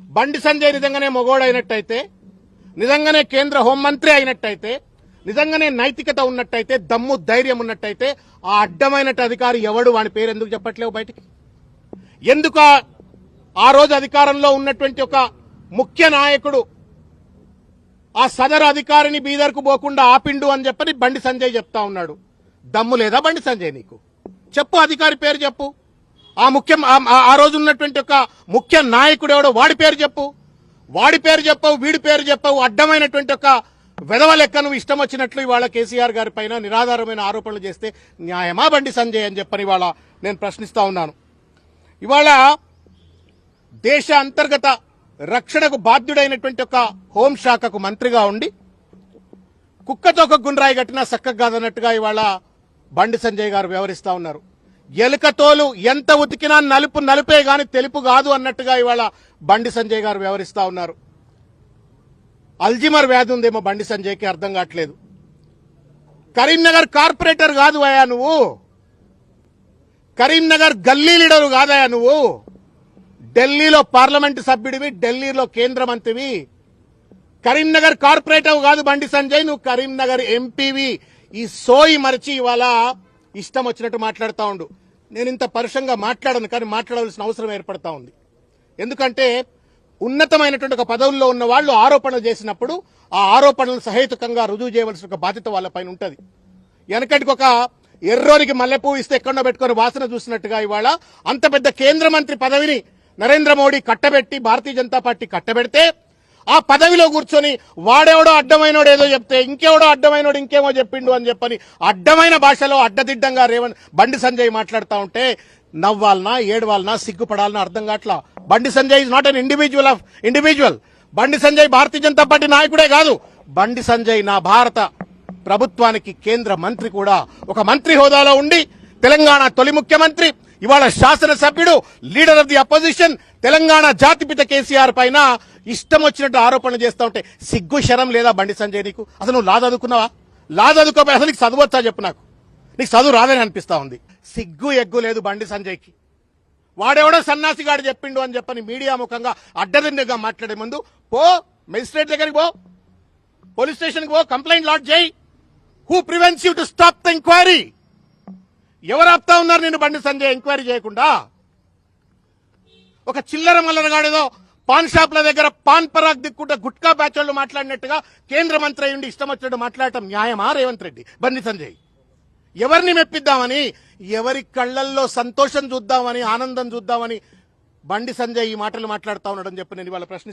బండి సంజయ్ నిజంగానే మొగోడైనట్టయితే, నిజంగానే కేంద్ర హోంమంత్రి అయినట్టయితే, నిజంగానే నైతికత ఉన్నట్టయితే, దమ్ము ధైర్యం ఉన్నట్టయితే ఆ అడ్డమైన అధికారి ఎవడు, వాని పేరు ఎందుకు చెప్పట్లేవు బయటికి? ఎందుకు ఆ రోజు అధికారంలో ఉన్నటువంటి ఒక ముఖ్య నాయకుడు ఆ సదరు అధికారిని బీదర్కు పోకుండా ఆపిండు అని చెప్పని బండి సంజయ్ చెప్తా ఉన్నాడు. దమ్ము లేదా బండి సంజయ్ నీకు? చెప్పు, అధికారి పేరు చెప్పు. ఆ రోజు ఉన్నటువంటి ఒక ముఖ్య నాయకుడు ఎవడో వాడి పేరు చెప్పు. వాడి పేరు చెప్పవు, వీడి పేరు చెప్పవు. అడ్డమైనటువంటి ఒక వెధవ లెక్క నువ్వు ఇష్టం వచ్చినట్లు ఇవాళ కేసీఆర్ గారి పైన నిరాధారమైన ఆరోపణలు చేస్తే న్యాయమా బండి సంజయ్ అని చెప్పని ఇవాళ నేను ప్రశ్నిస్తా ఉన్నాను. ఇవాళ దేశ అంతర్గత రక్షణకు బాధ్యుడైనటువంటి ఒక హోంశాఖకు మంత్రిగా ఉండి కుక్కతో ఒక గుండ్రాయి కట్టినా చక్కగా కాదన్నట్టుగా ఇవాళ బండి సంజయ్ గారు వ్యవహరిస్తా ఉన్నారు. ఎలుకతోలు ఎంత ఉతికినా నలుపు నలుపే గాని తెలుపు కాదు అన్నట్టుగా ఇవాళ బండి సంజయ్ గారు వ్యవహరిస్తా ఉన్నారు. అల్జిమర్ వ్యాధి ఉందేమో బండి సంజయ్కి, అర్థం కావట్లేదు. కరీంనగర్ కార్పొరేటర్ కాదు అయ్యా నువ్వు, కరీంనగర్ గల్లీ లీడరు కాదయా నువ్వు. ఢిల్లీలో పార్లమెంటు సభ్యుడివి, ఢిల్లీలో కేంద్ర మంత్రివి. కరీంనగర్ కార్పొరేటర్ కాదు బండి సంజయ్, నువ్వు కరీంనగర్ ఎంపీవి. ఈ సోయి మరిచి ఇవాళ ఇష్టం వచ్చినట్టు మాట్లాడుతూ ఉండు. నేను ఇంత పరుషంగా మాట్లాడను, కానీ మాట్లాడవలసిన అవసరం ఏర్పడతా ఉంది. ఎందుకంటే ఉన్నతమైనటువంటి ఒక పదవుల్లో ఉన్న వాళ్ళు ఆరోపణలు చేసినప్పుడు ఆ ఆరోపణలను సహేతుకంగా రుజువు చేయవలసిన ఒక బాధ్యత వాళ్ళపైన ఉంటుంది. వెనకటికి ఒక ఎర్రోనికి మల్లెపూ ఇస్తే ఎక్కడో పెట్టుకుని వాసన చూసినట్టుగా ఇవాళ అంత పెద్ద కేంద్ర మంత్రి పదవిని నరేంద్ర మోడీ కట్టబెట్టి, భారతీయ జనతా పార్టీ కట్టబెడితే ఆ పదవిలో కూర్చొని వాడెవడో అడ్డమైనోడు ఏదో చెప్తే ఇంకెవడో అడ్డమైనోడు ఇంకేమో చెప్పిండు అని చెప్పని అడ్డమైన భాషలో అడ్డదిడ్డంగా బండి సంజయ్ మాట్లాడుతూ ఉంటే నవ్వాలనా ఏడవాలనా సిగ్గుపడాలనా అర్థం కావట్లా. Bandi Sanjay is not an individual. Bandi Sanjay Bharatiya Janata party నాయకుడే కాదు, బండి సంజయ్ నా భారత ప్రభుత్వానికి కేంద్ర మంత్రి కూడా. ఒక మంత్రి హోదాలో ఉండి తెలంగాణ తొలి ముఖ్యమంత్రి, ఇవాళ శాసనసభ్యుడు, leader of the opposition, Telangana జాతిపిత కేసీఆర్ పైన ఇష్టం వచ్చినట్టు ఆరోపణలు చేస్తూ ఉంటే సిగ్గు శరం లేదా బండి సంజయ్ నీకు? అసలు నువ్వు లా చదువుకున్నావా? లా చదువుకోపోయి అసలు నీకు చదవచ్చా చెప్పు నాకు? నీకు చదువు రాదని అనిపిస్తా ఉంది. సిగ్గు ఎగ్గు లేదు బండి సంజయ్కి. వాడెవడో సన్నాసిగాడు చెప్పిండు అని చెప్పని మీడియా ముఖంగా అడ్డదిడ్డంగా మాట్లాడే ముందు పో, మెజిస్ట్రేట్ దగ్గరికి పో, పోలీస్ స్టేషన్కి పో, కంప్లైంట్ లాడ్జ్ చేయి. Who prevents you to stop the enquiry? ఎవరు ఆపుతా ఉన్నారు నేను బండి సంజయ్ ఎంక్వైరీ చేయకుండా? ఒక చిల్లర మల్లరగాడేదో పాన్ షాప్ల దగ్గర పాన్ పరాగ్ దిక్కుంటే గుట్కా బ్యాచ్ వాళ్ళు మాట్లాడినట్టుగా కేంద్ర మంత్రి అయ్యుండి ఇష్టం వచ్చినట్టు మాట్లాడటం న్యాయమా రేవంత్ రెడ్డి? బండి సంజయ్ ఎవరిని మెప్పిద్దామని, ఎవరి కళ్లల్లో సంతోషం చూద్దామని, ఆనందం చూద్దామని బండి సంజయ్ ఈ మాటలు మాట్లాడుతా ఉన్నాడని చెప్పి నేను ఇవాళ ప్రశ్నిస్తాను.